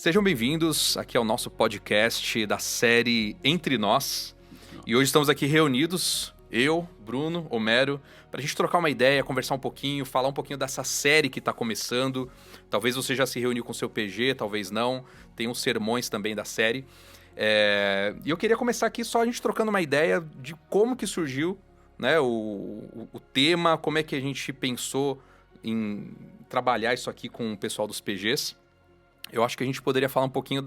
Sejam bem-vindos aqui ao nosso podcast da série Entre Nós. E hoje estamos aqui reunidos, eu, Bruno, Homero, para a gente trocar uma ideia, conversar um pouquinho, falar um pouquinho dessa série que está começando. Talvez você já se reuniu com seu PG, talvez não. Tem uns sermões também da série. E eu queria começar aqui só a gente trocando uma ideia de como que surgiu, né, o tema, como é que a gente pensou em trabalhar isso aqui com o pessoal dos PGs. Eu acho que a gente poderia falar um pouquinho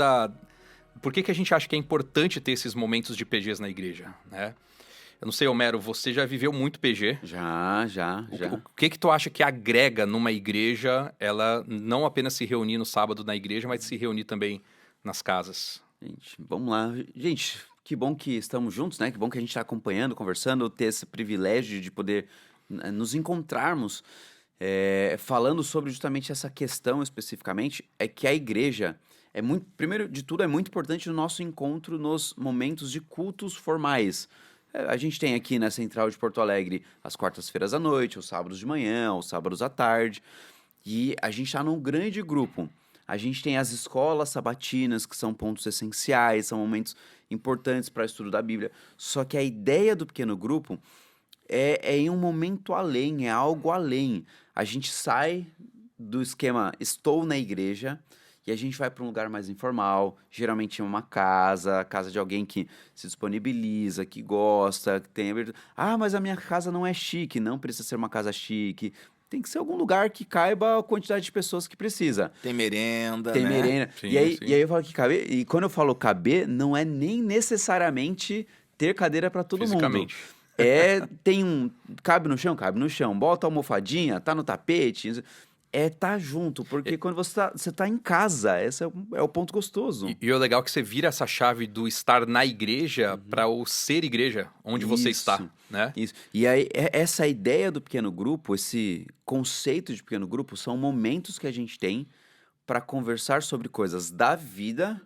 por que a gente acha que é importante ter esses momentos de PGs na igreja, né? Eu não sei, Homero, você já viveu muito PG. Já. O que tu acha que agrega numa igreja, ela não apenas se reunir no sábado na igreja, mas se reunir também nas casas? Gente, vamos lá. Gente, que bom que estamos juntos, né? Que bom que a gente está acompanhando, conversando, ter esse privilégio de poder nos encontrarmos. Falando sobre justamente essa questão especificamente, é que a igreja primeiro de tudo, é muito importante no nosso encontro nos momentos de cultos formais. A gente tem aqui na Central de Porto Alegre as quartas-feiras à noite, os sábados de manhã, os sábados à tarde, e a gente está num grande grupo. A gente tem as escolas sabatinas, que são pontos essenciais, são momentos importantes para o estudo da Bíblia. Só que a ideia do pequeno grupo é em um momento além, é algo além. A gente sai do esquema estou na igreja e a gente vai para um lugar mais informal, geralmente em uma casa, a casa de alguém que se disponibiliza, que gosta, que tem abertura. Ah, mas a minha casa não é chique, não precisa ser uma casa chique. Tem que ser algum lugar que caiba a quantidade de pessoas que precisa. Tem merenda, Tem né? merenda. Sim, E aí sim. eu falo que caber, e quando eu falo caber, não é nem necessariamente ter cadeira para todo mundo. Fisicamente. Cabe no chão, bota a almofadinha, tá no tapete. Tá junto, porque quando você tá em casa, esse é o ponto gostoso. E o legal é que você vira essa chave do estar na igreja para o ser igreja, onde você está, Isso, né? Isso. E aí, essa ideia do pequeno grupo, esse conceito de pequeno grupo, são momentos que a gente tem para conversar sobre coisas da vida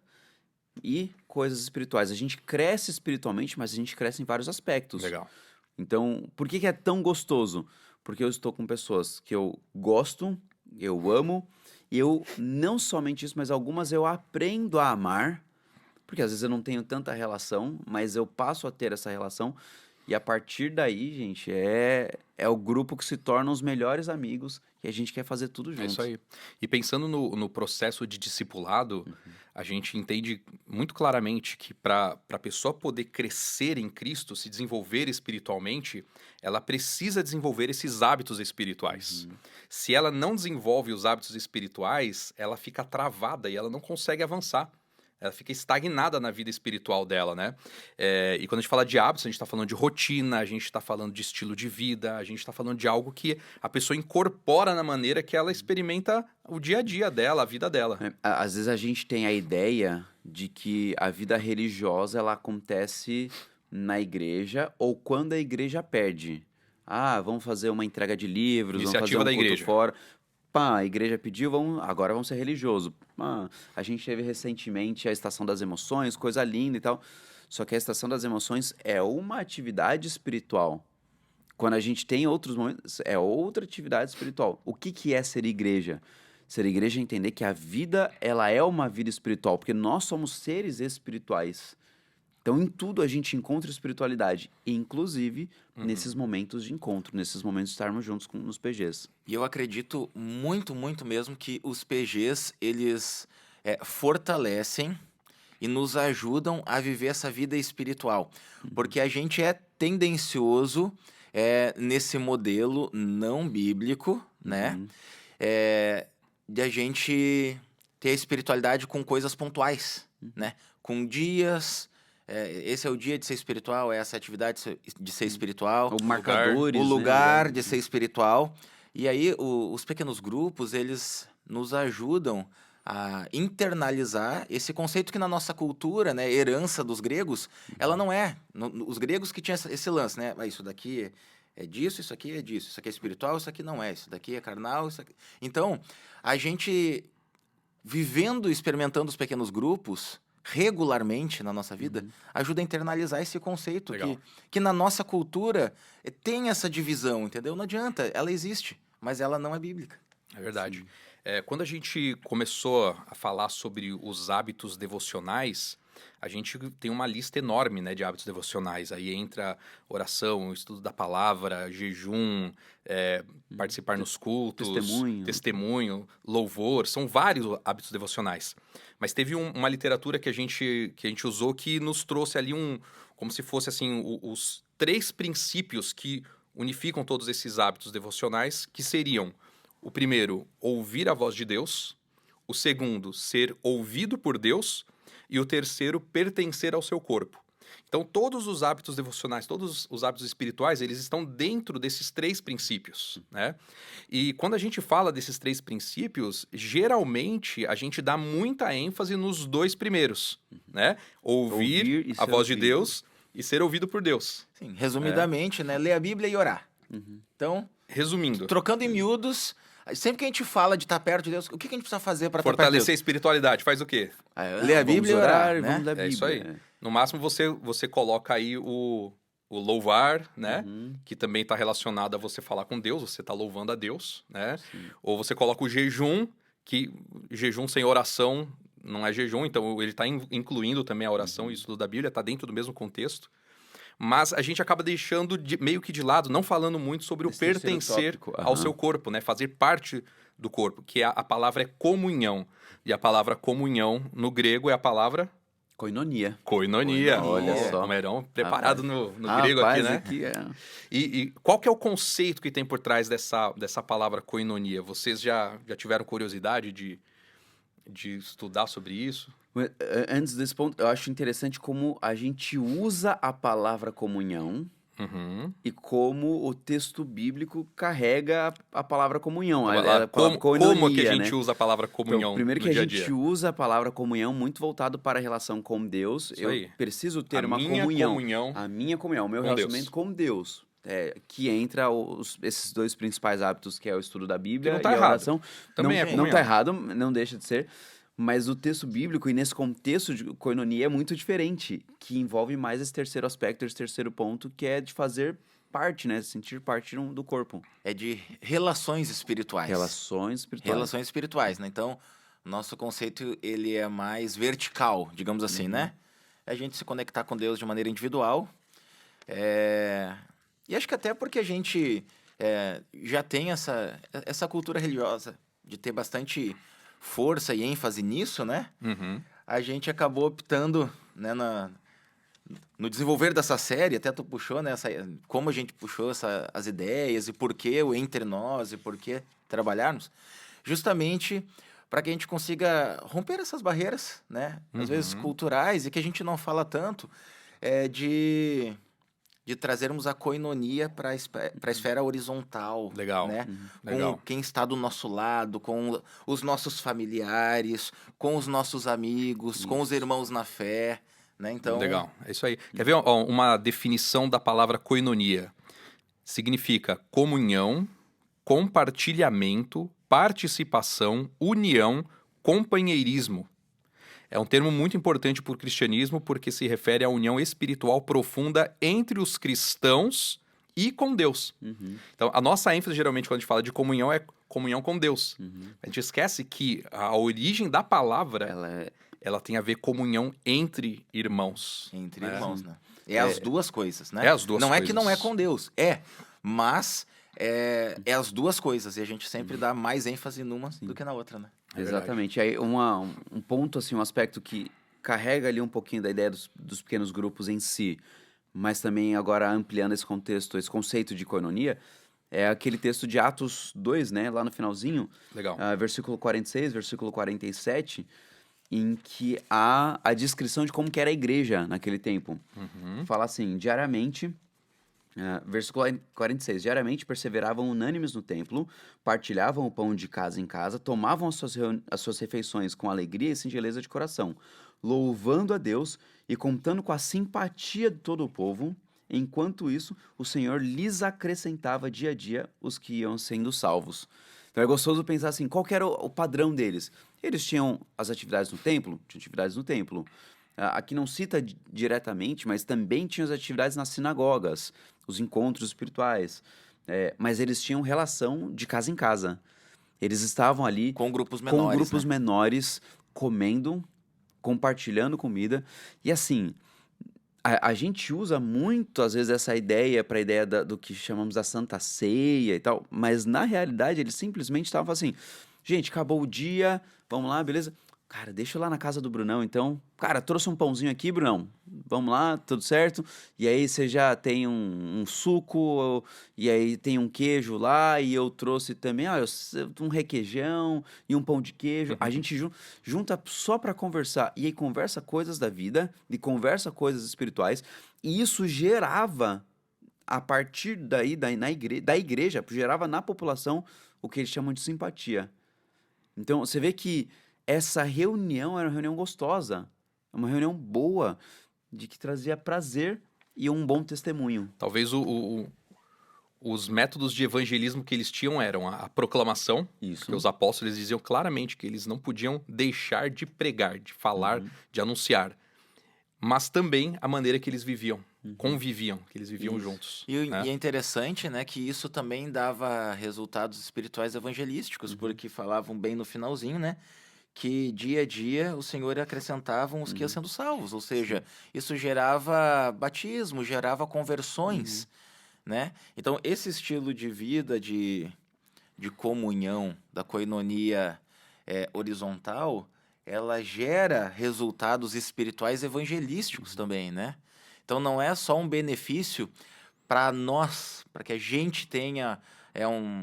e coisas espirituais. A gente cresce espiritualmente, mas a gente cresce em vários aspectos. Legal. Então, por que é tão gostoso? Porque eu estou com pessoas que eu gosto, eu amo, e eu não somente isso, mas algumas eu aprendo a amar, porque às vezes eu não tenho tanta relação, mas eu passo a ter essa relação, e a partir daí, gente, é o grupo que se torna os melhores amigos e a gente quer fazer tudo É juntos. isso aí. E pensando no processo de discipulado, a gente entende muito claramente que para a pessoa poder crescer em Cristo, se desenvolver espiritualmente, ela precisa desenvolver esses hábitos espirituais. Se ela não desenvolve os hábitos espirituais, ela fica travada e ela não consegue avançar. Ela fica estagnada na vida espiritual dela, né? E quando a gente fala de hábitos, a gente está falando de rotina, a gente está falando de estilo de vida, a gente está falando de algo que a pessoa incorpora na maneira que ela experimenta o dia a dia dela, a vida dela. Às vezes a gente tem a ideia de que a vida religiosa ela acontece na igreja ou quando a igreja pede. Ah, vamos fazer uma entrega de livros, vamos fazer Iniciativa um da culto igreja. fora. Pá, a igreja pediu, agora vamos ser religioso. A gente teve recentemente a Estação das Emoções, coisa linda e tal. Só que a Estação das Emoções é uma atividade espiritual. Quando a gente tem outros momentos, é outra atividade espiritual. O que é ser igreja? Ser igreja é entender que a vida, ela é uma vida espiritual, porque nós somos seres espirituais. Então, em tudo a gente encontra espiritualidade, inclusive nesses momentos de encontro, nesses momentos de estarmos juntos nos PGs. E eu acredito muito, muito mesmo que os PGs, eles fortalecem e nos ajudam a viver essa vida espiritual. Porque a gente é tendencioso nesse modelo não bíblico, né? De a gente ter a espiritualidade com coisas pontuais, né? Com dias... esse é o dia de ser espiritual, essa é a atividade de ser espiritual. Ou marcadores, O né? lugar de ser espiritual. E aí, os pequenos grupos, eles nos ajudam a internalizar esse conceito que na nossa cultura, né, herança dos gregos, ela não é. Os gregos que tinham esse lance, né? Isso daqui é disso, isso aqui é disso. Isso aqui é espiritual, isso aqui não é. Isso daqui é carnal, isso aqui... Então, a gente, vivendo e experimentando os pequenos grupos regularmente na nossa vida, ajuda a internalizar esse conceito que na nossa cultura tem essa divisão, entendeu? Não adianta, ela existe, mas ela não é bíblica. É verdade. Quando a gente começou a falar sobre os hábitos devocionais, a gente tem uma lista enorme, né, de hábitos devocionais. Aí entra oração, estudo da palavra, jejum, participar nos cultos, testemunho, louvor. São vários hábitos devocionais. Mas teve uma literatura que a gente usou que nos trouxe ali como se fosse assim, os 3 princípios que unificam todos esses hábitos devocionais, que seriam: o primeiro, ouvir a voz de Deus; o segundo, ser ouvido por Deus; e o terceiro, pertencer ao seu corpo. Então, todos os hábitos devocionais, todos os hábitos espirituais, eles estão dentro desses 3 princípios, né? E quando a gente fala desses 3 princípios, geralmente a gente dá muita ênfase nos 2 primeiros, né? Ouvir e a ser voz de ouvido. Deus e ser ouvido por Deus. Sim, resumidamente, né? Ler a Bíblia e orar. Então, Resumindo, trocando em miúdos, sempre que a gente fala de estar perto de Deus, o que a gente precisa fazer para estar perto de fortalecer a Deus? espiritualidade, faz o quê? Ler a Bíblia e vamos orar, e né? vamos ler a É Bíblia. isso aí. No máximo, você coloca aí o louvar, né? Que também está relacionado a você falar com Deus, você está louvando a Deus, né? Ou você coloca o jejum, que jejum sem oração não é jejum, então ele está incluindo também a oração e o estudo da Bíblia, está dentro do mesmo contexto. Mas a gente acaba deixando meio que de lado, não falando muito sobre o Esse terceiro pertencer tópico, ao seu corpo, né? Fazer parte do corpo, que a palavra é comunhão. E a palavra comunhão, no grego, é a palavra Koinonia. koinonia. Olha só. O Merão preparado no grego Rapaz, aqui, né? aqui E qual que é o conceito que tem por trás dessa palavra koinonia? Vocês já tiveram curiosidade de estudar sobre isso? Antes desse ponto, eu acho interessante como a gente usa a palavra comunhão Uhum. e como o texto bíblico carrega a palavra comunhão. Como que a né? gente usa a palavra comunhão Então, primeiro no que a dia a gente dia? usa a palavra comunhão muito voltado para a relação com Deus. Isso Eu aí. preciso ter A uma minha comunhão A minha comunhão, o meu com relacionamento com Deus. Que entra esses 2 principais hábitos, que é o estudo da Bíblia não tá e a errado. oração. Também é não comunhão. tá errado, não deixa de ser. Mas o texto bíblico, e nesse contexto de koinonia, é muito diferente, que envolve mais esse terceiro aspecto, esse terceiro ponto, que é de fazer parte, né? Sentir parte do corpo. É de relações espirituais. Relações espirituais. Relações espirituais, né? Então, nosso conceito, ele é mais vertical, digamos assim, né? É a gente se conectar com Deus de maneira individual. E acho que até porque a gente já tem essa cultura religiosa de ter bastante força e ênfase nisso, né? Uhum. A gente acabou optando, né, no desenvolver dessa série, até tu puxou, né, como a gente puxou as ideias e por que o entre nós e por que trabalharmos, justamente para que a gente consiga romper essas barreiras, né, às vezes culturais, e que a gente não fala tanto, de trazermos a koinonia para a esfera horizontal. Legal. Né? Legal. Com quem está do nosso lado, com os nossos familiares, com os nossos amigos, com os irmãos na fé. Né? Então, Legal, é isso aí. Quer ver uma definição da palavra koinonia? Significa comunhão, compartilhamento, participação, união, companheirismo. É um termo muito importante para o cristianismo porque se refere à união espiritual profunda entre os cristãos e com Deus. Então, a nossa ênfase, geralmente, quando a gente fala de comunhão, é comunhão com Deus. A gente esquece que a origem da palavra, ela tem a ver comunhão entre irmãos. Entre irmãos, né? As duas coisas, né? É as duas não coisas. É que não é com Deus, mas é as duas coisas. E a gente sempre dá mais ênfase numa do que na outra, né? Exatamente. Aí um ponto, assim, um aspecto que carrega ali um pouquinho da ideia dos pequenos grupos em si, mas também agora ampliando esse contexto, esse conceito de koinonia, é aquele texto de Atos 2, né? Lá no finalzinho, Legal. Versículo 46, versículo 47, em que há a descrição de como que era a igreja naquele tempo. Fala assim, diariamente... versículo 46. Diariamente perseveravam unânimes no templo, partilhavam o pão de casa em casa, tomavam as suas refeições com alegria e singeleza de coração, louvando a Deus e contando com a simpatia de todo o povo. Enquanto isso, o Senhor lhes acrescentava dia a dia os que iam sendo salvos. Então é gostoso pensar assim, qual que era o padrão deles? Eles tinham as atividades no templo? Tinham atividades no templo. Aqui não cita diretamente, mas também tinha as atividades nas sinagogas, os encontros espirituais. Mas eles tinham relação de casa em casa. Eles estavam ali Com grupos com menores, grupos né? menores, comendo, compartilhando comida. E assim, a gente usa muito, às vezes, essa ideia para a ideia do que chamamos da Santa Ceia e tal, mas na realidade eles simplesmente estavam assim: gente, acabou o dia, vamos lá, beleza? Cara, deixa eu lá na casa do Brunão, então. Cara, trouxe um pãozinho aqui, Brunão. Vamos lá, tudo certo? E aí você já tem um suco, e aí tem um queijo lá, e eu trouxe também, um requeijão e um pão de queijo. A Uhum. gente junta só para conversar. E aí conversa coisas da vida, e conversa coisas espirituais. E isso gerava, a partir daí, da igreja, gerava na população o que eles chamam de simpatia. Então, você vê que essa reunião era uma reunião gostosa, uma reunião boa, de que trazia prazer e um bom testemunho. Talvez os métodos de evangelismo que eles tinham eram a proclamação, porque Isso. os apóstolos diziam claramente que eles não podiam deixar de pregar, de falar, Uhum, de anunciar, mas também a maneira que eles viviam, uhum. conviviam, que eles viviam Isso. juntos, E né? é interessante, né, que isso também dava resultados espirituais evangelísticos, Uhum, porque falavam bem no finalzinho, né, que dia a dia o Senhor acrescentava os que iam uhum, sendo salvos, ou seja, sim. isso gerava batismo, gerava Uhum, conversões, né? Então, esse estilo de vida de comunhão, da koinonia horizontal, ela gera resultados espirituais evangelísticos uhum, também, né? Então, não é só um benefício para nós, para que a gente tenha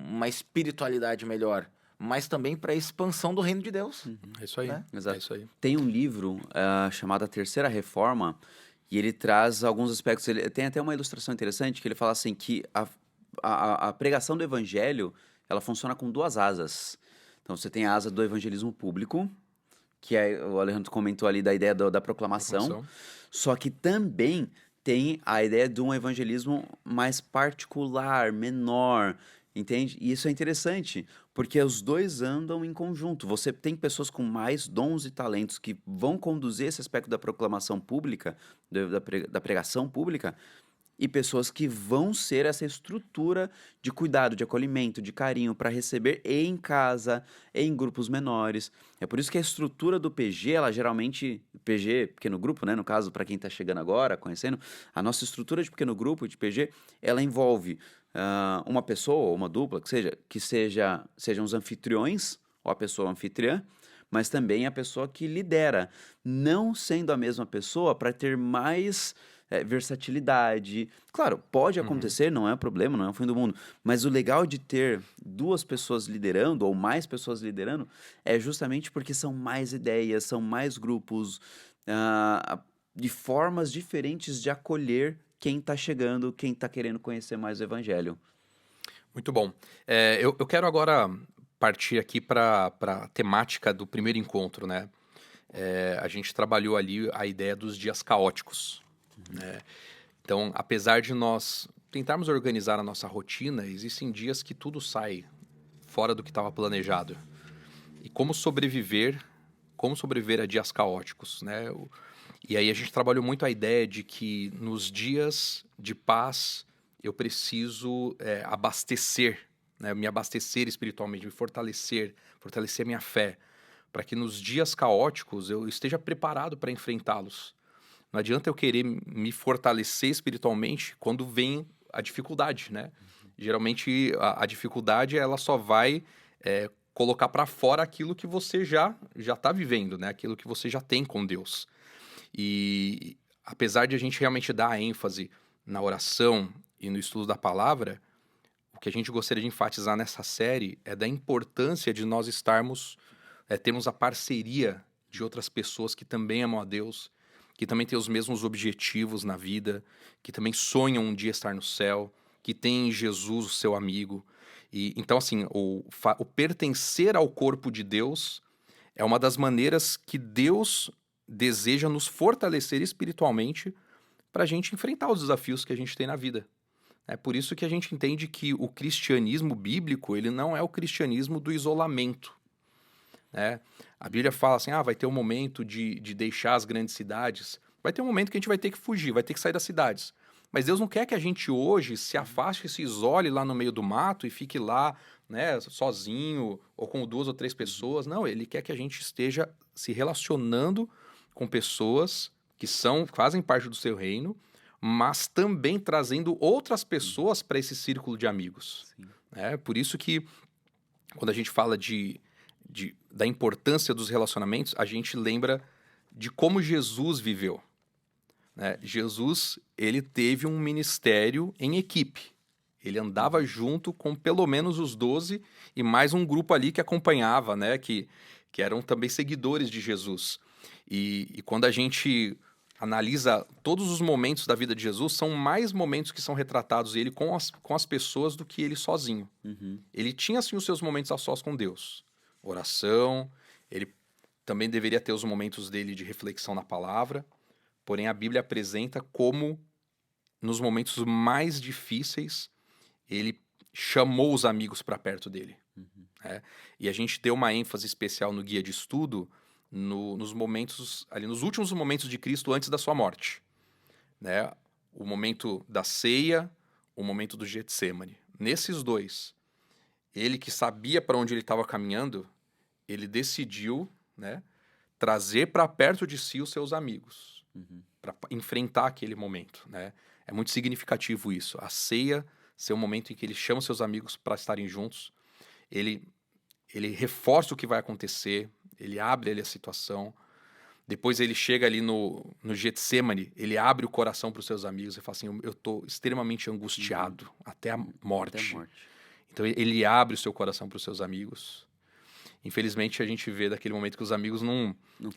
uma espiritualidade melhor, mas também para a expansão do reino de Deus, uhum. É isso aí, né? é Exato. isso aí. Tem um livro chamado A Terceira Reforma, e ele traz alguns aspectos. Ele tem até uma ilustração interessante que ele fala assim que a pregação do evangelho ela funciona com duas asas. Então você tem a asa do evangelismo público, que o Alejandro comentou ali da ideia da proclamação, Proclamação. só que também tem a ideia de um evangelismo mais particular, menor, entende? E isso é interessante, porque os dois andam em conjunto. Você tem pessoas com mais dons e talentos que vão conduzir esse aspecto da proclamação pública, da pregação pública, e pessoas que vão ser essa estrutura de cuidado, de acolhimento, de carinho para receber em casa, em grupos menores. É por isso que a estrutura do PG, ela geralmente, PG, pequeno grupo, né, no caso, para quem está chegando agora, conhecendo, a nossa estrutura de pequeno grupo, de PG, ela envolve uma pessoa ou uma dupla, sejam os anfitriões, ou a pessoa anfitriã, mas também a pessoa que lidera, não sendo a mesma pessoa para ter mais versatilidade. Claro, pode Uhum. acontecer, não é um problema, não é o fim do mundo. Mas o legal de ter duas pessoas liderando, ou mais pessoas liderando, é justamente porque são mais ideias, são mais grupos, de formas diferentes de acolher quem está chegando, quem está querendo conhecer mais o Evangelho. Muito bom. Eu quero agora partir aqui para a temática do primeiro encontro, né? A gente trabalhou ali a ideia dos dias caóticos, né? Então, apesar de nós tentarmos organizar a nossa rotina, existem dias que tudo sai fora do que estava planejado. E como sobreviver a dias caóticos, né? E aí a gente trabalhou muito a ideia de que nos dias de paz eu preciso abastecer, né? Me abastecer espiritualmente, me fortalecer a minha fé, para que nos dias caóticos eu esteja preparado para enfrentá-los. Não adianta eu querer me fortalecer espiritualmente quando vem a dificuldade, né? Geralmente a dificuldade ela só vai colocar para fora aquilo que você já está vivendo, né? Aquilo que você já tem com Deus. E apesar de a gente realmente dar a ênfase na oração e no estudo da palavra, o que a gente gostaria de enfatizar nessa série é da importância de nós termos a parceria de outras pessoas que também amam a Deus, que também têm os mesmos objetivos na vida, que também sonham um dia estar no céu, que têm em Jesus o seu amigo. E então, assim, o pertencer ao corpo de Deus é uma das maneiras que Deus deseja nos fortalecer espiritualmente para a gente enfrentar os desafios que a gente tem na vida. É por isso que a gente entende que o cristianismo bíblico ele não é o cristianismo do isolamento, né? A Bíblia fala assim, vai ter um momento de deixar as grandes cidades, vai ter um momento que a gente vai ter que fugir, vai ter que sair das cidades. Mas Deus não quer que a gente hoje se afaste e se isole lá no meio do mato e fique lá né, sozinho ou com 2 ou 3 pessoas. Não, ele quer que a gente esteja se relacionando com pessoas que fazem parte do seu reino, mas também trazendo outras pessoas para esse círculo de amigos. Sim. Por isso que quando a gente fala da importância dos relacionamentos, a gente lembra de como Jesus viveu. Né? Jesus, ele teve um ministério em equipe. Ele andava junto com pelo menos os 12 e mais um grupo ali que acompanhava, né? Que eram também seguidores de Jesus. E quando a gente analisa todos os momentos da vida de Jesus, são mais momentos que são retratados ele com as pessoas do que ele sozinho. Uhum. Ele tinha, sim, os seus momentos a sós com Deus. Oração, ele também deveria ter os momentos dele de reflexão na palavra, porém a Bíblia apresenta como, nos momentos mais difíceis, ele chamou os amigos para perto dele. Uhum. E a gente deu uma ênfase especial no guia de estudo nos momentos, ali nos últimos momentos de Cristo antes da sua morte. Né? O momento da ceia, o momento do Getsêmani. Nesses 2, ele que sabia para onde ele estava caminhando, ele decidiu, né, trazer para perto de si os seus amigos, para enfrentar aquele momento. Né? É muito significativo isso. A ceia ser um momento em que ele chama seus amigos para estarem juntos, ele reforça o que vai acontecer, ele abre ali a situação. Depois ele chega ali no Getsêmani, ele abre o coração para os seus amigos e fala assim, eu estou extremamente angustiado até a morte. Até a morte. Então ele abre o seu coração para os seus amigos. Infelizmente a gente vê daquele momento que os amigos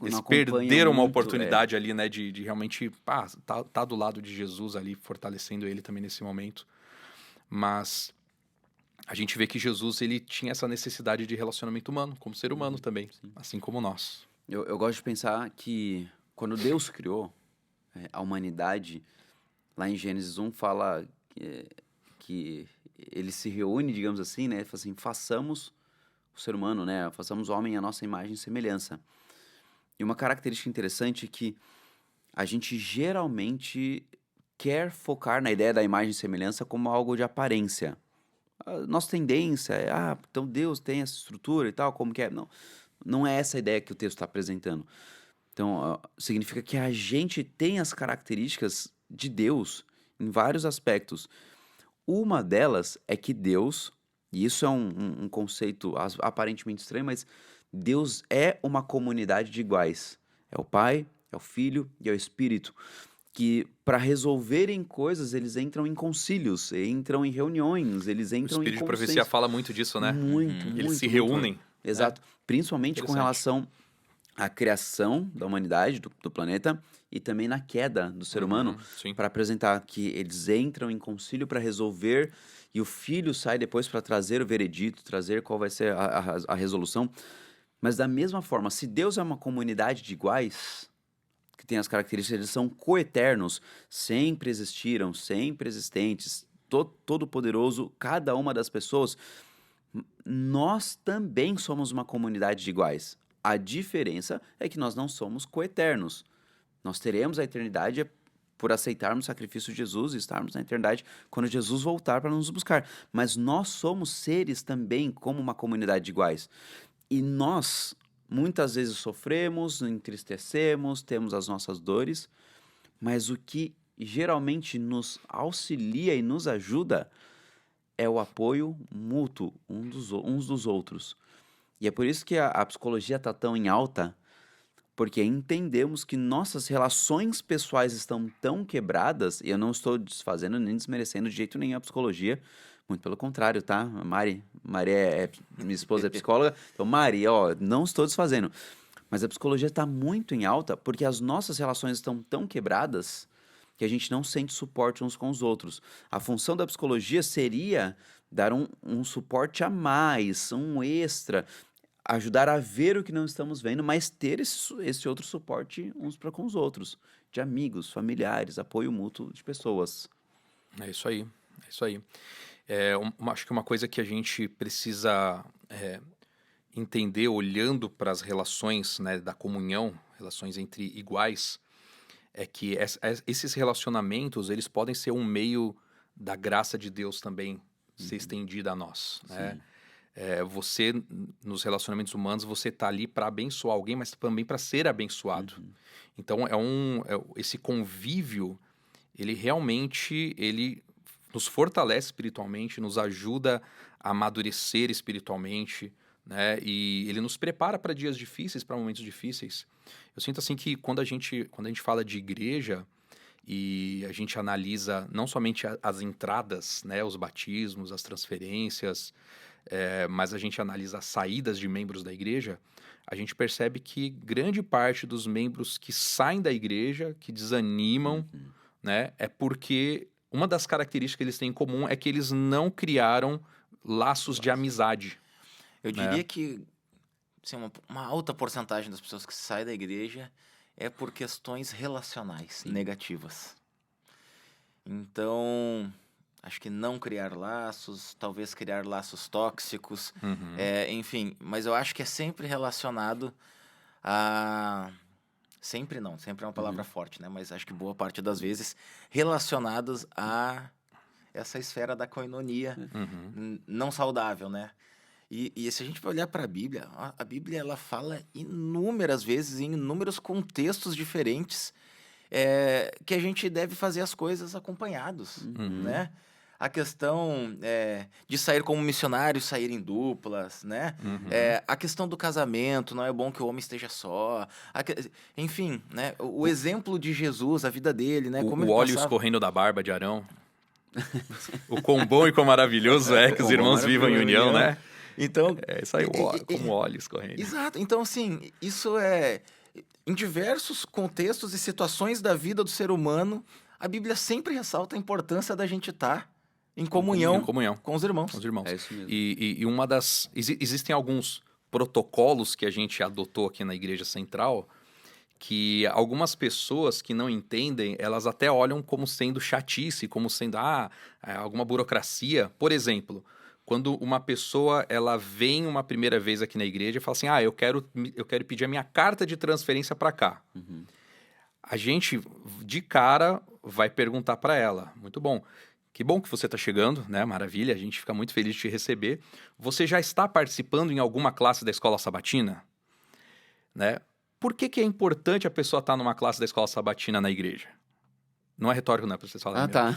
eles perderam uma oportunidade ali, né, de realmente tá do lado de Jesus ali, fortalecendo ele também nesse momento. Mas a gente vê que Jesus, ele tinha essa necessidade de relacionamento humano, como ser humano também, assim como nós. Eu gosto de pensar que quando Deus criou a humanidade, lá em Gênesis 1 fala que ele se reúne, digamos assim, né? Fala assim, façamos o ser humano, né? Façamos o homem à nossa imagem e semelhança. E uma característica interessante é que a gente geralmente quer focar na ideia da imagem e semelhança como algo de aparência. A nossa tendência é, então Deus tem essa estrutura e tal, como que é? Não é essa a ideia que o texto está apresentando. Então, significa que a gente tem as características de Deus em vários aspectos. Uma delas é que Deus, e isso é um conceito aparentemente estranho, mas Deus é uma comunidade de iguais. É o Pai, é o Filho e é o Espírito, que para resolverem coisas eles entram em concílios, entram em reuniões, eles entram em O Espírito de consenso. Profecia fala muito disso, né? Muito, Eles se muito, reúnem. Exato. Principalmente com relação à criação da humanidade, do planeta, e também na queda do ser humano, para apresentar que eles entram em concílio para resolver, e o filho sai depois para trazer o veredito, trazer qual vai ser a resolução. Mas da mesma forma, se Deus é uma comunidade de iguais, que tem as características, eles são coeternos, sempre existiram, sempre existentes, todo-poderoso, cada uma das pessoas, nós também somos uma comunidade de iguais. A diferença é que nós não somos coeternos. Nós teremos a eternidade por aceitarmos o sacrifício de Jesus e estarmos na eternidade quando Jesus voltar para nos buscar. Mas nós somos seres também como uma comunidade de iguais. E nós, muitas vezes, sofremos, entristecemos, temos as nossas dores, mas o que geralmente nos auxilia e nos ajuda é o apoio mútuo uns dos outros. E é por isso que a psicologia está tão em alta, porque entendemos que nossas relações pessoais estão tão quebradas, e eu não estou desfazendo nem desmerecendo de jeito nenhum a psicologia, muito pelo contrário, tá? Mari minha esposa é psicóloga, então Mari, não estou desfazendo. Mas a psicologia está muito em alta porque as nossas relações estão tão quebradas que a gente não sente suporte uns com os outros. A função da psicologia seria dar um suporte a mais, um extra, ajudar a ver o que não estamos vendo, mas ter esse outro suporte uns para com os outros, de amigos, familiares, apoio mútuo de pessoas. É isso aí, é isso aí. Acho que uma coisa que a gente precisa entender olhando para as relações, né, da comunhão, relações entre iguais, é que esses relacionamentos, eles podem ser um meio da graça de Deus também ser estendida a nós, né? Você, nos relacionamentos humanos, você tá ali para abençoar alguém, mas também para ser abençoado. Então, esse convívio, ele realmente, ele nos fortalece espiritualmente, nos ajuda a amadurecer espiritualmente, né? E ele nos prepara para dias difíceis, para momentos difíceis. Eu sinto assim que quando a gente fala de igreja e a gente analisa não somente as entradas, né, os batismos, as transferências, mas a gente analisa as saídas de membros da igreja, a gente percebe que grande parte dos membros que saem da igreja, que desanimam, né, é porque uma das características que eles têm em comum é que eles não criaram laços de amizade, Eu né? diria que assim, uma alta porcentagem das pessoas que saem da igreja é por questões relacionais negativas. Então, acho que não criar laços, talvez criar laços tóxicos, enfim, mas eu acho que é sempre relacionado a... Sempre não, sempre é uma palavra forte, né? Mas acho que boa parte das vezes relacionados a essa esfera da koinonia não saudável, né? E se a gente vai olhar para a Bíblia ela fala inúmeras vezes, em inúmeros contextos diferentes, que a gente deve fazer as coisas acompanhados, né? A questão de sair como missionário, sair em duplas, né? A questão do casamento, não é bom que o homem esteja só. Enfim, né? O exemplo de Jesus, a vida dele, né? Como O ele óleo passava... escorrendo da barba de Arão. O quão bom e quão maravilhoso é que os Quão bom, irmãos vivam em maravilhoso, união, né? Então, É isso aí, como óleo escorrendo. exato. Então, assim, isso em diversos contextos e situações da vida do ser humano, a Bíblia sempre ressalta a importância da gente estar em comunhão, Em comunhão com os irmãos. com os irmãos. É isso mesmo. E existem alguns protocolos que a gente adotou aqui na Igreja Central que algumas pessoas que não entendem, elas até olham como sendo chatice, como sendo alguma burocracia. Por exemplo, quando uma pessoa ela vem uma primeira vez aqui na igreja e fala assim, eu quero pedir a minha carta de transferência para cá. A gente, de cara, vai perguntar para ela, muito bom, que bom que você está chegando, né? Maravilha, a gente fica muito feliz de te receber. Você já está participando em alguma classe da escola sabatina? Né? Por que é importante a pessoa estar numa classe da escola sabatina na igreja? Não é retórico, não, para vocês falarem. Tá.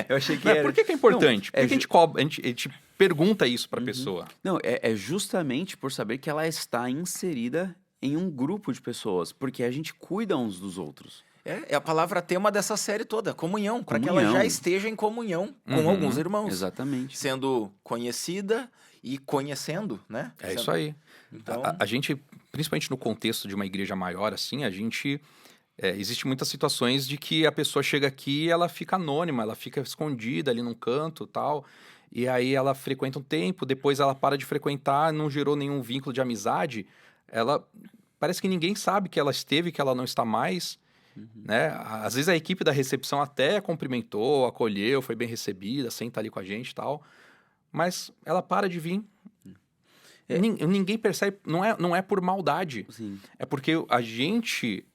eu achei que Mas era... por que é importante? Não, Por que a gente pergunta isso para a pessoa? Não, é justamente por saber que ela está inserida em um grupo de pessoas, porque a gente cuida uns dos outros. É a palavra tema dessa série toda, comunhão, para que ela já esteja em comunhão com alguns irmãos. Exatamente. Sendo conhecida e conhecendo, né? É isso aí. Então... A gente, principalmente no contexto de uma igreja maior, assim, existe muitas situações de que a pessoa chega aqui e ela fica anônima, ela fica escondida ali num canto tal. E aí ela frequenta um tempo, depois ela para de frequentar, não gerou nenhum vínculo de amizade. Parece que ninguém sabe que ela esteve, que ela não está mais. Né? Às vezes a equipe da recepção até cumprimentou, acolheu, foi bem recebida, senta ali com a gente e tal. Mas ela para de vir. Ninguém percebe, não é por maldade. Sim. É porque a gente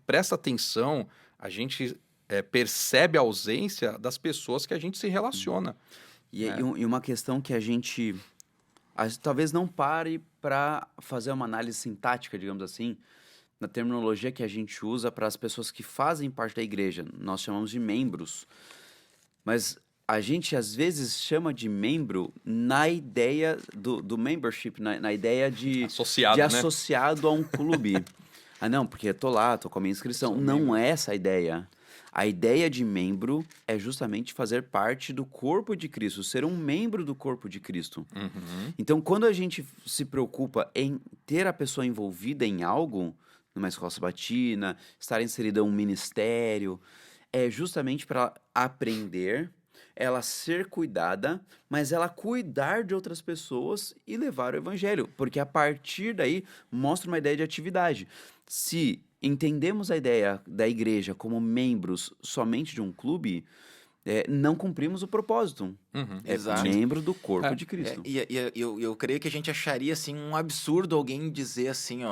presta atenção, a gente percebe a ausência das pessoas que a gente se relaciona. E uma questão que a gente talvez não pare para fazer uma análise sintática, digamos assim, na terminologia que a gente usa para as pessoas que fazem parte da igreja. Nós chamamos de membros. Mas a gente, às vezes, chama de membro na ideia do membership, na ideia de associado a um clube. Não, porque eu tô lá, tô com a minha inscrição. Não é essa a ideia. A ideia de membro é justamente fazer parte do corpo de Cristo, ser um membro do corpo de Cristo. Então, quando a gente se preocupa em ter a pessoa envolvida em algo, numa escola sabatina, estar inserida em um ministério, é justamente para aprender, ela ser cuidada, mas ela cuidar de outras pessoas e levar o evangelho, porque a partir daí mostra uma ideia de atividade. Se entendemos a ideia da igreja como membros somente de um clube, não cumprimos o propósito. Exato. Membro do corpo de Cristo. Eu creio que a gente acharia assim um absurdo alguém dizer assim,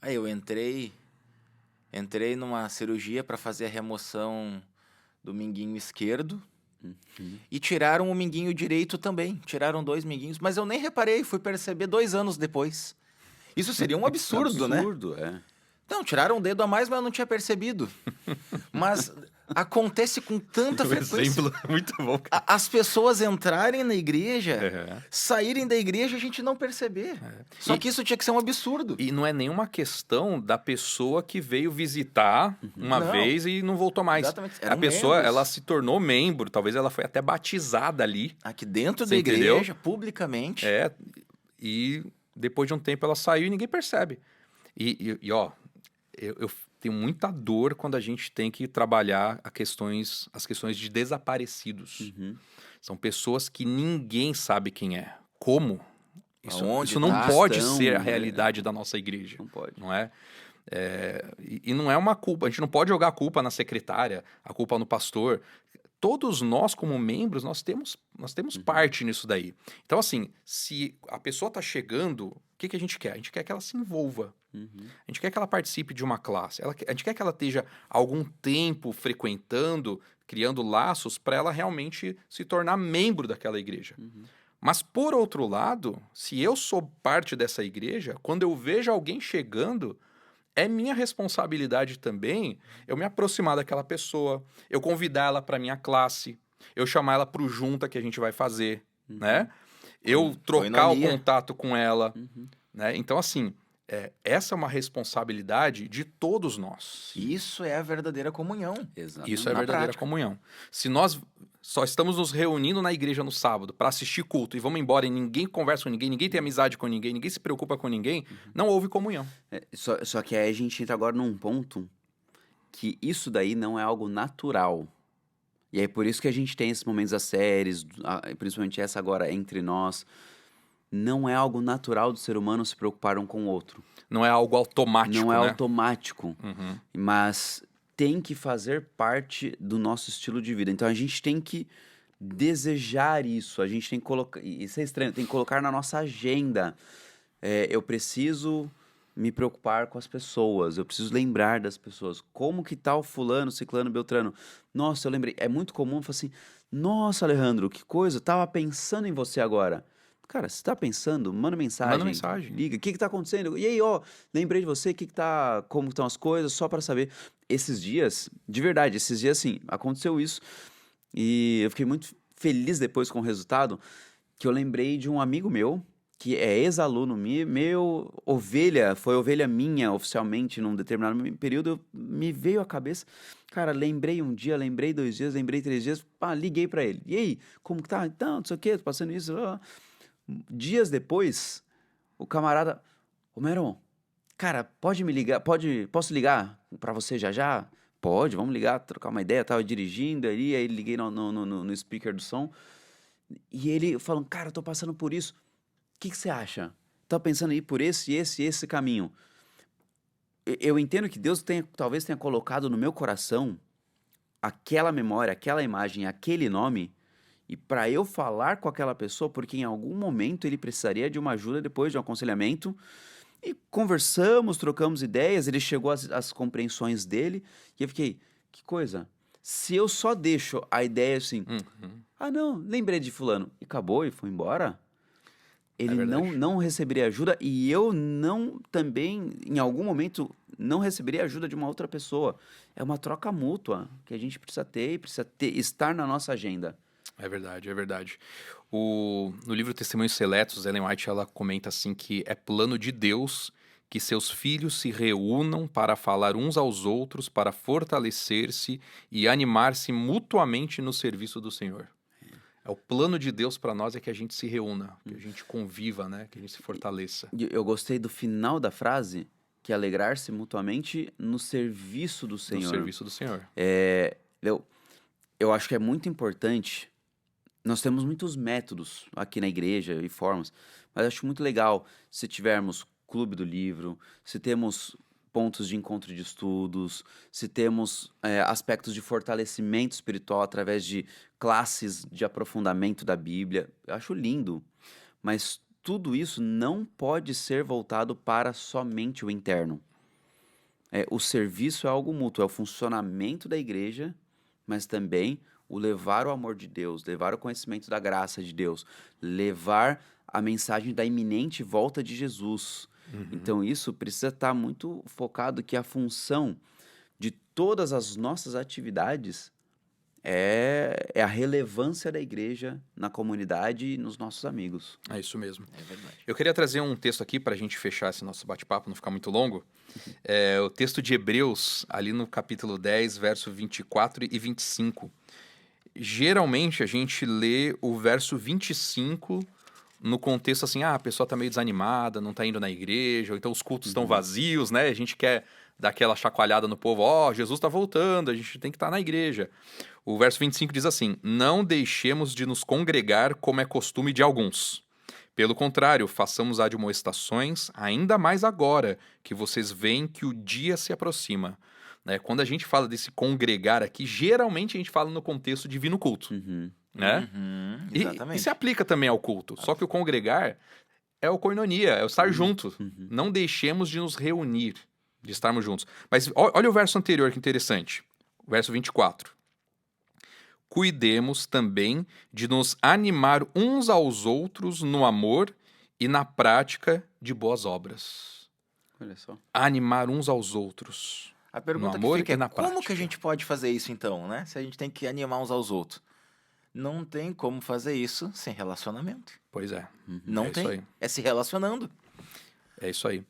eu entrei numa cirurgia para fazer a remoção do minguinho esquerdo E tiraram o minguinho direito também. Tiraram 2 minguinhos. Mas eu nem reparei, fui perceber 2 anos depois. Isso seria um absurdo, né? Absurdo, é. Não, tiraram um dedo a mais, mas eu não tinha percebido. Mas acontece com tanta Um frequência. exemplo muito bom, cara. As pessoas entrarem na igreja, É. saírem da igreja, a gente não perceber. Só que isso tinha que ser um absurdo. E não é nenhuma questão da pessoa que veio visitar uma Não. vez e não voltou mais. Exatamente. A Eram pessoa, membros. ela se tornou membro, talvez ela foi até batizada ali. Aqui dentro Você da entendeu? igreja, publicamente. E depois de um tempo ela saiu e ninguém percebe. E ó, eu tenho muita dor quando a gente tem que trabalhar as questões de desaparecidos. São pessoas que ninguém sabe quem é. Como? Aonde Isso não tá, pode estão, ser a né? realidade da nossa igreja. Não pode. Não é? E não é uma culpa. A gente não pode jogar a culpa na secretária, a culpa no pastor. Todos nós, como membros, nós temos parte nisso daí. Então, assim, se a pessoa está chegando, o que a gente quer? A gente quer que ela se envolva. A gente quer que ela participe de uma classe. A gente quer que ela esteja algum tempo frequentando, criando laços, para ela realmente se tornar membro daquela igreja. Mas, por outro lado, se eu sou parte dessa igreja, quando eu vejo alguém chegando, é minha responsabilidade também eu me aproximar daquela pessoa, eu convidar ela para minha classe, eu chamar ela para o junta que a gente vai fazer, né? Eu trocar o Koinonia. contato com ela, né? Então, assim, essa é uma responsabilidade de todos nós. Isso é a verdadeira comunhão. Exatamente. Isso é a Na verdadeira prática. comunhão. Se nós só estamos nos reunindo na igreja no sábado para assistir culto e vamos embora e ninguém conversa com ninguém, ninguém tem amizade com ninguém, ninguém se preocupa com ninguém, não houve comunhão. Só que aí a gente entra agora num ponto que isso daí não é algo natural. E é por isso que a gente tem esses momentos das séries, principalmente essa agora entre nós. Não é algo natural do ser humano se preocupar um com o outro. Não é algo automático, Não é né? automático, Uhum. mas tem que fazer parte do nosso estilo de vida. Então a gente tem que desejar isso, a gente tem que colocar, isso é estranho, tem que colocar na nossa agenda. Eu preciso me preocupar com as pessoas, eu preciso lembrar das pessoas. Como que tá o fulano, ciclano, beltrano? Nossa, eu lembrei. É muito comum falar assim, nossa, Alejandro, que coisa, eu tava pensando em você agora. Cara, você tá pensando? Manda mensagem. Manda mensagem. Liga, o que que tá acontecendo? E aí, ó, lembrei de você, como estão as coisas, só pra saber. Esses dias, de verdade, assim, aconteceu isso. E eu fiquei muito feliz depois com o resultado, que eu lembrei de um amigo meu, que é ex-aluno meu, foi ovelha minha oficialmente num determinado período, me veio à cabeça, cara, lembrei um dia, lembrei 2 dias, lembrei 3 dias, liguei pra ele. E aí, como que tá? Então, não sei o quê, tô passando isso. Dias depois, o camarada, ô Meron, cara, pode me ligar, posso ligar pra você já já? Pode, vamos ligar, trocar uma ideia, tava dirigindo ali, aí liguei no speaker do som, e ele falando, cara, eu tô passando por isso, o que você acha? Tá pensando em ir por esse caminho? Eu entendo que Deus talvez tenha colocado no meu coração aquela memória, aquela imagem, aquele nome, e para eu falar com aquela pessoa, porque em algum momento ele precisaria de uma ajuda depois de um aconselhamento, e conversamos, trocamos ideias, ele chegou às compreensões dele, e eu fiquei, que coisa, se eu só deixo a ideia assim, não, lembrei de fulano, e acabou, e foi embora, ele verdade. não receberia ajuda, e eu não também, em algum momento, não receberia ajuda de uma outra pessoa. É uma troca mútua que a gente precisa ter e precisa estar na nossa agenda. É verdade, é verdade. No livro Testemunhos Seletos, Ellen White ela comenta assim que é plano de Deus que seus filhos se reúnam para falar uns aos outros, para fortalecer-se e animar-se mutuamente no serviço do Senhor. O plano de Deus para nós é que a gente se reúna, que a gente conviva, né? Que a gente se fortaleça. E eu gostei do final da frase, que é alegrar-se mutuamente no serviço do Senhor. No serviço do Senhor. Eu acho que é muito importante. Nós temos muitos métodos aqui na igreja e formas, mas eu acho muito legal se tivermos clube do livro, se temos pontos de encontro de estudos, se temos aspectos de fortalecimento espiritual através de classes de aprofundamento da Bíblia. Eu acho lindo, mas tudo isso não pode ser voltado para somente o interno. O serviço é algo mútuo, é o funcionamento da igreja, mas também o levar o amor de Deus, levar o conhecimento da graça de Deus, levar a mensagem da iminente volta de Jesus. Então isso precisa estar muito focado que a função de todas as nossas atividades é a relevância da igreja na comunidade e nos nossos amigos. É isso mesmo. É verdade. Eu queria trazer um texto aqui para a gente fechar esse nosso bate-papo, não ficar muito longo. É o texto de Hebreus, ali no capítulo 10, verso 24 e 25. Geralmente a gente lê o verso 25 no contexto assim, a pessoa tá meio desanimada, não tá indo na igreja, ou então os cultos estão vazios, né? A gente quer dar aquela chacoalhada no povo, Jesus tá voltando, a gente tem que estar na igreja. O verso 25 diz assim: não deixemos de nos congregar como é costume de alguns. Pelo contrário, façamos admoestações, ainda mais agora que vocês veem que o dia se aproxima. Né? Quando a gente fala desse congregar aqui, geralmente a gente fala no contexto de vir no culto. Né? Exatamente. E se aplica também ao culto. Só que o congregar é o koinonia, é o estar junto. Não deixemos de nos reunir, de estarmos juntos. Mas olha o verso anterior, que interessante. O verso 24. Cuidemos também de nos animar uns aos outros no amor e na prática de boas obras. Olha só. Animar uns aos outros. A pergunta No amor que fica e é na como que prática. a gente pode fazer isso então, né? Se a gente tem que animar uns aos outros. Não tem como fazer isso sem relacionamento. Pois é. Não É tem. isso aí. É se relacionando. É isso aí.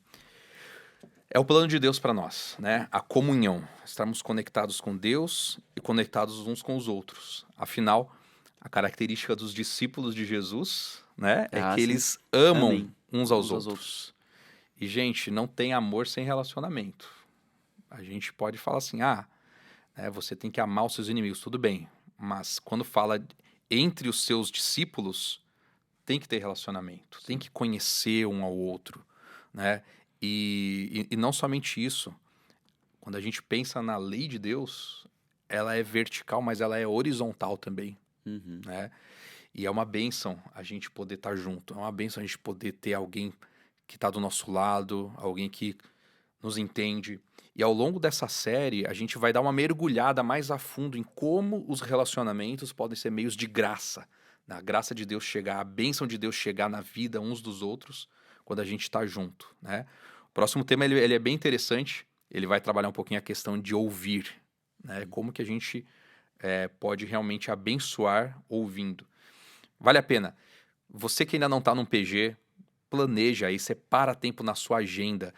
É o plano de Deus para nós, né? A comunhão. Estarmos conectados com Deus e conectados uns com os outros. Afinal, a característica dos discípulos de Jesus, né, é que sim. eles amam Amém. uns aos Uns aos outros. E, gente, não tem amor sem relacionamento. A gente pode falar assim, você tem que amar os seus inimigos, tudo bem. Mas quando fala entre os seus discípulos, tem que ter relacionamento, tem que conhecer um ao outro, né? E não somente isso. Quando a gente pensa na lei de Deus, ela é vertical, mas ela é horizontal também, né? E é uma bênção a gente poder estar junto. É uma bênção a gente poder ter alguém que está do nosso lado, alguém que nos entende. E ao longo dessa série, a gente vai dar uma mergulhada mais a fundo em como os relacionamentos podem ser meios de graça. A graça de Deus chegar, a bênção de Deus chegar na vida uns dos outros quando a gente está junto, né? O próximo tema ele é bem interessante. Ele vai trabalhar um pouquinho a questão de ouvir, né? Como que a gente pode realmente abençoar ouvindo. Vale a pena. Você que ainda não está num PG, planeja aí, separa tempo na sua agenda.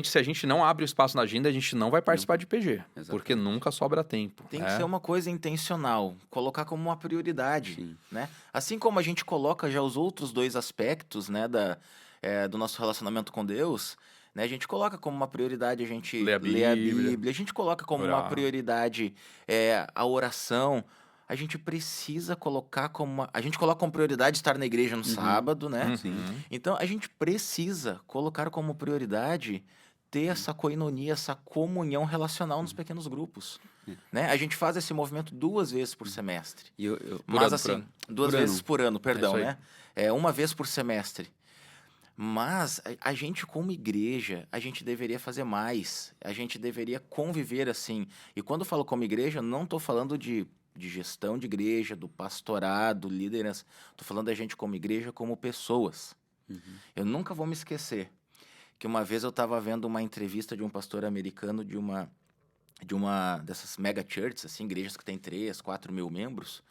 Se a gente não abre o espaço na agenda, a gente não vai participar de PG, Exatamente. porque nunca sobra tempo. Tem que ser uma coisa intencional, colocar como uma prioridade, né? Assim como a gente coloca já os outros dois aspectos, né, do nosso relacionamento com Deus, né? A gente coloca como uma prioridade a gente Ler a Bíblia, a gente coloca como orar. uma prioridade a oração. A gente precisa colocar a gente coloca como prioridade estar na igreja no sábado, né? Então, a gente precisa colocar como prioridade ter essa koinonia, essa comunhão relacional nos pequenos grupos, né? A gente faz esse movimento 2 vezes por semestre. Mas assim, 2 vezes por ano, perdão, isso aí. né? Uma vez por semestre. Mas a gente, como igreja, a gente deveria fazer mais. A gente deveria conviver assim. E quando eu falo como igreja, eu não estou falando de gestão de igreja, do pastorado, liderança. Estou falando da gente como igreja, como pessoas. Eu nunca vou me esquecer que uma vez eu estava vendo uma entrevista de um pastor americano de uma dessas mega churches, assim, igrejas que tem 3, 4 mil membros.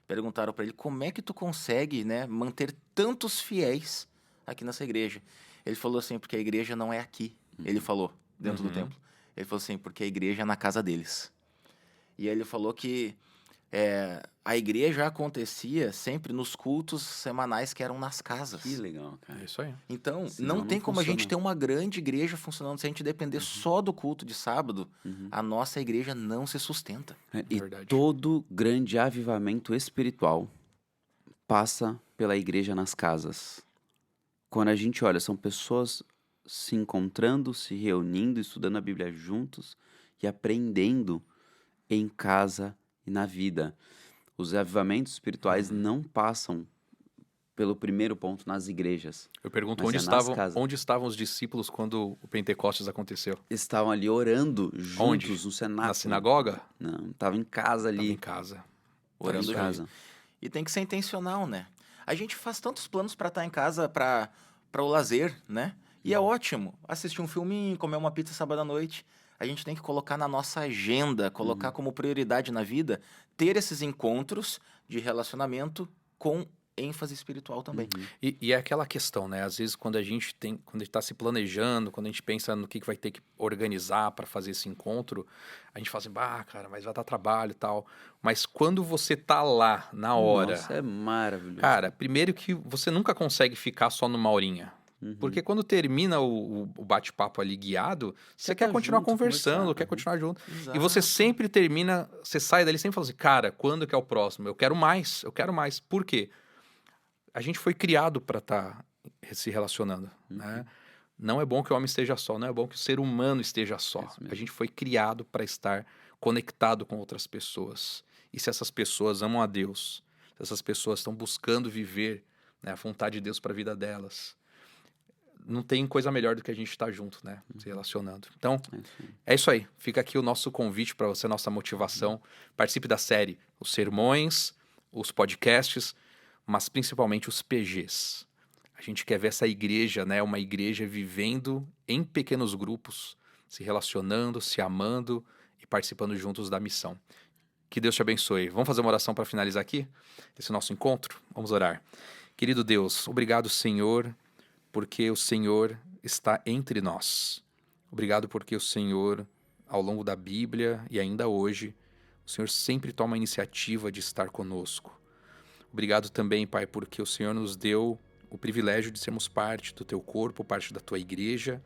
Perguntaram para ele como é que tu consegue, né, manter tantos fiéis aqui nessa igreja. Ele falou assim, porque a igreja não é aqui. Ele falou, dentro do templo. Ele falou assim, porque a igreja é na casa deles. E aí ele falou que a igreja acontecia sempre nos cultos semanais que eram nas casas. Que legal, cara. É isso aí. Então, Senão não tem não como a gente funciona. ter uma grande igreja funcionando. Se a gente depender só do culto de sábado, a nossa igreja não se sustenta. E Verdade. todo grande avivamento espiritual passa pela igreja nas casas. Quando a gente olha, são pessoas se encontrando, se reunindo, estudando a Bíblia juntos e aprendendo em casa e na vida. Os avivamentos espirituais não passam pelo primeiro ponto nas igrejas. Eu pergunto Mas nas casas. onde estavam os discípulos quando o Pentecostes aconteceu? Estavam ali orando juntos Onde? no cenáculo. Na sinagoga? Não, estavam em casa Estava ali. em casa. orando em junto. casa. E tem que ser intencional, né? A gente faz tantos planos para estar em casa para o lazer, né? E é ótimo assistir um filminho, comer uma pizza sábado à noite. A gente tem que colocar na nossa agenda, colocar como prioridade na vida, ter esses encontros de relacionamento com ênfase espiritual também. E é aquela questão, né? Às vezes quando a gente está se planejando, quando a gente pensa no que vai ter que organizar para fazer esse encontro, a gente fala assim, cara, mas vai dar trabalho e tal. Mas quando você tá lá, na hora, Nossa, é maravilhoso. cara, primeiro que você nunca consegue ficar só numa horinha. Porque quando termina o bate-papo ali guiado, você quer tá continuar junto, conversando, conversar, quer continuar junto. Exato. E você sempre termina, você sai dali sempre falando assim, cara, quando que é o próximo? Eu quero mais, eu quero mais. Por quê? A gente foi criado para estar se relacionando, né? Não é bom que o homem esteja só, não é bom que o ser humano esteja só. Isso mesmo. A gente foi criado para estar conectado com outras pessoas. E se essas pessoas amam a Deus, se essas pessoas estão buscando viver, né, a vontade de Deus para a vida delas, não tem coisa melhor do que a gente estar junto, né? Se relacionando. Então, é isso aí. Fica aqui o nosso convite para você, nossa motivação. Participe da série, os sermões, os podcasts, mas principalmente os PGs. A gente quer ver essa igreja, né? Uma igreja vivendo em pequenos grupos, se relacionando, se amando e participando juntos da missão. Que Deus te abençoe. Vamos fazer uma oração para finalizar aqui esse nosso encontro? Vamos orar. Querido Deus, obrigado, Senhor, porque o Senhor está entre nós. Obrigado porque o Senhor, ao longo da Bíblia e ainda hoje, o Senhor sempre toma a iniciativa de estar conosco. Obrigado também, Pai, porque o Senhor nos deu o privilégio de sermos parte do Teu corpo, parte da Tua igreja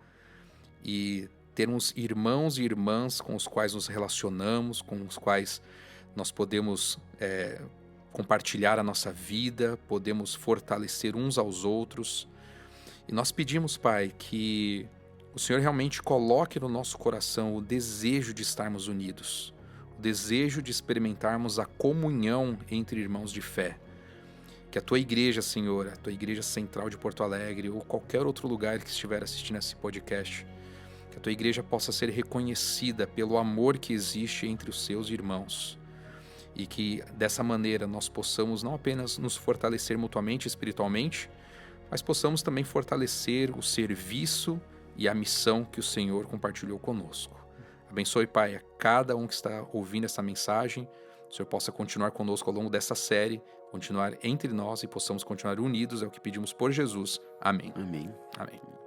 e termos irmãos e irmãs com os quais nos relacionamos, com os quais nós podemos compartilhar a nossa vida, podemos fortalecer uns aos outros. E nós pedimos, Pai, que o Senhor realmente coloque no nosso coração o desejo de estarmos unidos, o desejo de experimentarmos a comunhão entre irmãos de fé. Que a Tua igreja, Senhor, a Tua igreja central de Porto Alegre ou qualquer outro lugar que estiver assistindo esse podcast, que a Tua igreja possa ser reconhecida pelo amor que existe entre os seus irmãos. E que dessa maneira nós possamos não apenas nos fortalecer mutuamente espiritualmente, mas possamos também fortalecer o serviço e a missão que o Senhor compartilhou conosco. Abençoe, Pai, a cada um que está ouvindo essa mensagem. O Senhor possa continuar conosco ao longo dessa série, continuar entre nós e possamos continuar unidos, é o que pedimos por Jesus. Amém. Amém. Amém.